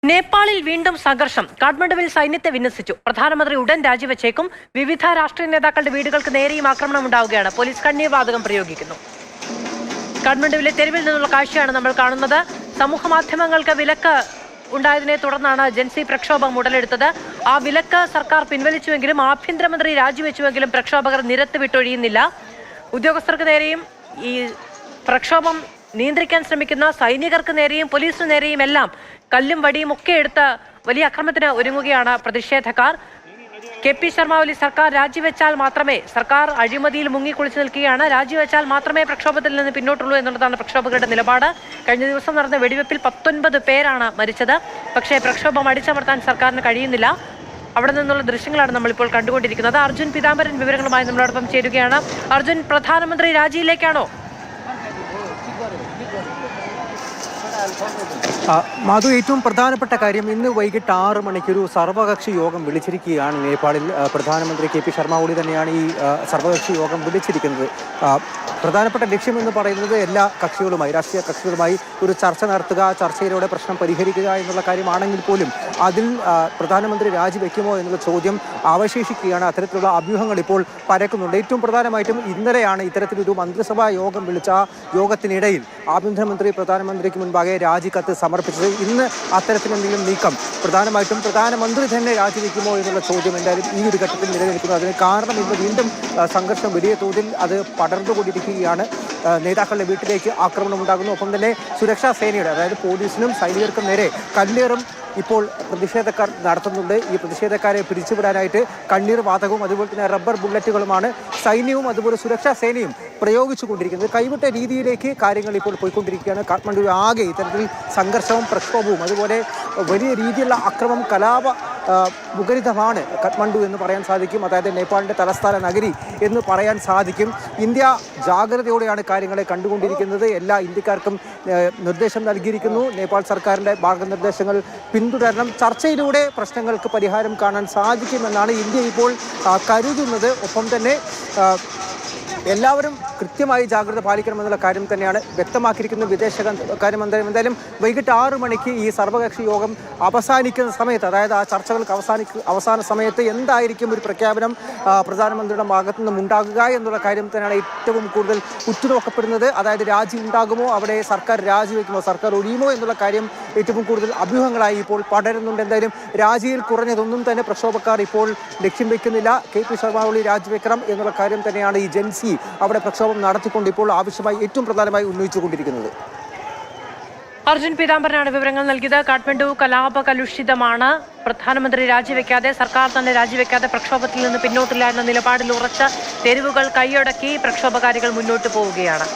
നേപ്പാളിൽ വീണ്ടും സംഘർഷം. കാഠ്മണ്ഡുവിൽ സൈന്യത്തെ വിന്യസിച്ചു. പ്രധാനമന്ത്രി ഉടൻ രാജിവെച്ചേക്കും. വിവിധ രാഷ്ട്രീയ നേതാക്കളുടെ വീടുകൾക്ക് നേരെയും ആക്രമണം ഉണ്ടാവുകയാണ്. പോലീസ് കണ്ണീർ വാതകം പ്രയോഗിക്കുന്നു. കാഠ്മണ്ഡുവിലെ തെരുവിൽ നിന്നുള്ള കാഴ്ചയാണ് നമ്മൾ കാണുന്നത്. സമൂഹ മാധ്യമങ്ങൾക്ക് വിലക്ക് ഉണ്ടായതിനെ തുടർന്നാണ് ജൻസി പ്രക്ഷോഭം ഉടലെടുത്തത്. ആ വിലക്ക് സർക്കാർ പിൻവലിച്ചുവെങ്കിലും ആഭ്യന്തരമന്ത്രി രാജിവെച്ചുവെങ്കിലും പ്രക്ഷോഭകർ നിരത്ത് വിട്ടൊഴിയുന്നില്ല. ഉദ്യോഗസ്ഥർക്ക് നേരെയും ഈ പ്രക്ഷോഭം നിയന്ത്രിക്കാൻ ശ്രമിക്കുന്ന സൈനികർക്ക് നേരെയും പോലീസിന് നേരെയും എല്ലാം കല്ലും വടിയും ഒക്കെ എടുത്ത് വലിയ അക്രമത്തിന് ഒരുങ്ങുകയാണ് പ്രതിഷേധക്കാർ. കെ.പി. ശർമ്മ ഒലി സർക്കാർ രാജിവെച്ചാൽ മാത്രമേ, സർക്കാർ അഴിമതിയിൽ മുങ്ങിക്കുളിച്ചു നിൽക്കുകയാണ്, രാജിവെച്ചാൽ മാത്രമേ പ്രക്ഷോഭത്തിൽ നിന്ന് പിന്നോട്ടുള്ളൂ എന്നുള്ളതാണ് പ്രക്ഷോഭകരുടെ നിലപാട്. കഴിഞ്ഞ ദിവസം നടന്ന വെടിവെപ്പിൽ 19 പേരാണ് മരിച്ചത്. പക്ഷേ പ്രക്ഷോഭം അടിച്ചമർത്താൻ സർക്കാരിന് കഴിയുന്നില്ല. അവിടെ നിന്നുള്ള ദൃശ്യങ്ങളാണ് നമ്മളിപ്പോൾ കണ്ടുകൊണ്ടിരിക്കുന്നത്. അർജുൻ പീതാംബരൻ വിവരങ്ങളുമായി നമ്മളോടൊപ്പം ചേരുകയാണ്. അർജുൻ, പ്രധാനമന്ത്രി രാജിയിലേക്കാണോ? മാധു, ഏറ്റവും പ്രധാനപ്പെട്ട കാര്യം ഇന്ന് വൈകിട്ട് 6 മണിക്കൊരു സർവകക്ഷി യോഗം വിളിച്ചിരിക്കുകയാണ് നേപ്പാളിൽ. പ്രധാനമന്ത്രി കെ.പി. ശർമ്മ ഒലി തന്നെയാണ് ഈ സർവകക്ഷി യോഗം വിളിച്ചിരിക്കുന്നത്. പ്രധാനപ്പെട്ട ലക്ഷ്യമെന്ന് പറയുന്നത് എല്ലാ കക്ഷികളുമായി, രാഷ്ട്രീയ കക്ഷികളുമായി ഒരു ചർച്ച നടത്തുക, ചർച്ചയിലൂടെ പ്രശ്നം പരിഹരിക്കുക എന്നുള്ള കാര്യമാണെങ്കിൽ പോലും അതിൽ പ്രധാനമന്ത്രി രാജിവെക്കുമോ എന്നുള്ള ചോദ്യം അവശേഷിക്കുകയാണ്. അത്തരത്തിലുള്ള അഭ്യൂഹങ്ങൾ ഇപ്പോൾ പരക്കുന്നുണ്ട്. ഏറ്റവും പ്രധാനമായിട്ടും ഇന്നലെയാണ് ഇത്തരത്തിലൊരു മന്ത്രിസഭാ യോഗം വിളിച്ച യോഗത്തിനിടയിൽ ആഭ്യന്തരമന്ത്രി പ്രധാനമന്ത്രിക്ക് മുൻപാകെ രാജിക്കത്ത് സമർപ്പിച്ചത്. ഇന്ന് അത്തരത്തിലെന്തെങ്കിലും നീക്കം പ്രധാനമായിട്ടും പ്രധാനമന്ത്രി തന്നെ രാജിവെക്കുമോ എന്നുള്ള ചോദ്യം എന്തായാലും ഈ ഒരു ഘട്ടത്തിൽ നിലനിൽക്കുന്നു. അതിന് കാരണം ഇന്ന് വീണ്ടും സംഘർഷം വലിയ തോതിൽ അത് പടർന്നുകൊണ്ടിരിക്കുകയാണ്. നേതാക്കളുടെ വീട്ടിലേക്ക് ആക്രമണം ഉണ്ടാകുന്നു. ഒപ്പം തന്നെ സുരക്ഷാ സേനയുടെ, അതായത് പോലീസിനും സൈനികർക്കും നേരെ കല്ലേറും ഇപ്പോൾ പ്രതിഷേധക്കാർ നടത്തുന്നുണ്ട്. ഈ പ്രതിഷേധക്കാരെ പിരിച്ചുവിടാനായിട്ട് കണ്ണീർ വാതകവും അതുപോലെ തന്നെ റബ്ബർ ബുള്ളറ്റുകളുമാണ് സൈന്യവും അതുപോലെ സുരക്ഷാ സേനയും പ്രയോഗിച്ചുകൊണ്ടിരിക്കുന്നത്. കൈവിട്ട രീതിയിലേക്ക് കാര്യങ്ങൾ ഇപ്പോൾ പോയിക്കൊണ്ടിരിക്കുകയാണ്. കാഠ്മണ്ഡുവിൽ ആകെ ഇത്തരത്തിൽ സംഘർഷവും പ്രക്ഷോഭവും അതുപോലെ വലിയ രീതിയിലുള്ള അക്രമം, കലാപ മുഖരിതമാണ് കാഠ്മണ്ഡു എന്ന് പറയാൻ സാധിക്കും. അതായത് നേപ്പാളിൻ്റെ തലസ്ഥാന നഗരി എന്ന് പറയാൻ സാധിക്കും. ഇന്ത്യ ജാഗ്രതയോടെയാണ് കാര്യങ്ങളെ കണ്ടുകൊണ്ടിരിക്കുന്നത്. എല്ലാ ഇന്ത്യക്കാർക്കും നിർദ്ദേശം നൽകിയിരിക്കുന്നു. നേപ്പാൾ സർക്കാരിൻ്റെ മാർഗനിർദ്ദേശങ്ങൾ പിന്തുടരണം. ചർച്ചയിലൂടെ പ്രശ്നങ്ങൾക്ക് പരിഹാരം കാണാൻ സാധിക്കുമെന്നാണ് ഇന്ത്യ ഇപ്പോൾ കരുതുന്നത്. ഒപ്പം തന്നെ എല്ലാവരും കൃത്യമായി ജാഗ്രത പാലിക്കണമെന്നുള്ള കാര്യം തന്നെയാണ് വ്യക്തമാക്കിയിരിക്കുന്ന വിദേശകാര്യ മന്ത്രാലയം. എന്തായാലും വൈകിട്ട് 6 മണിക്ക് ഈ സർവകക്ഷി യോഗം അവസാനിക്കുന്ന സമയത്ത്, അതായത് ആ ചർച്ചകൾക്ക് അവസാന സമയത്ത് എന്തായിരിക്കും ഒരു പ്രഖ്യാപനം പ്രധാനമന്ത്രിയുടെ ഭാഗത്തു നിന്നും ഉണ്ടാകുക എന്നുള്ള കാര്യം തന്നെയാണ് ഏറ്റവും കൂടുതൽ ഉറ്റുനോക്കപ്പെടുന്നത്. അതായത് രാജി ഉണ്ടാകുമോ, അവിടെ സർക്കാർ രാജിവെക്കുമോ, സർക്കാർ ഒഴിയുമോ എന്നുള്ള കാര്യം ഏറ്റവും കൂടുതൽ അഭ്യൂഹങ്ങളായി ഇപ്പോൾ പടരുന്നുണ്ട്. എന്തായാലും രാജിയിൽ കുറഞ്ഞതൊന്നും തന്നെ പ്രക്ഷോഭക്കാർ ഇപ്പോൾ ലക്ഷ്യം വെക്കുന്നില്ല. കെ.പി. ശർമ്മ ഒലി രാജിവെക്കണം എന്നുള്ള കാര്യം തന്നെയാണ് ഈ ജൻസി അവിടെ പ്രക്ഷോഭം നടത്തിക്കൊണ്ട് ഇപ്പോൾ ആവശ്യമായി ഏറ്റവും പ്രധാനമായി ഉന്നയിച്ചുകൊണ്ടിരിക്കുന്നത്. അർജുൻ പീതാംബരനാണ് വിവരങ്ങൾ നൽകിയത്. കാഠ്മണ്ഡു കലാപ കലുഷിതമാണ്. പ്രധാനമന്ത്രി രാജിവെക്കാതെ, സർക്കാർ തന്നെ രാജിവെക്കാതെ പ്രക്ഷോഭത്തിൽ നിന്ന് പിന്നോട്ടില്ല എന്ന നിലപാടിൽ ഉറച്ച തെരുവുകൾ കൈയടക്കി പ്രക്ഷോഭകാരികൾ മുന്നോട്ട് പോവുകയാണ്.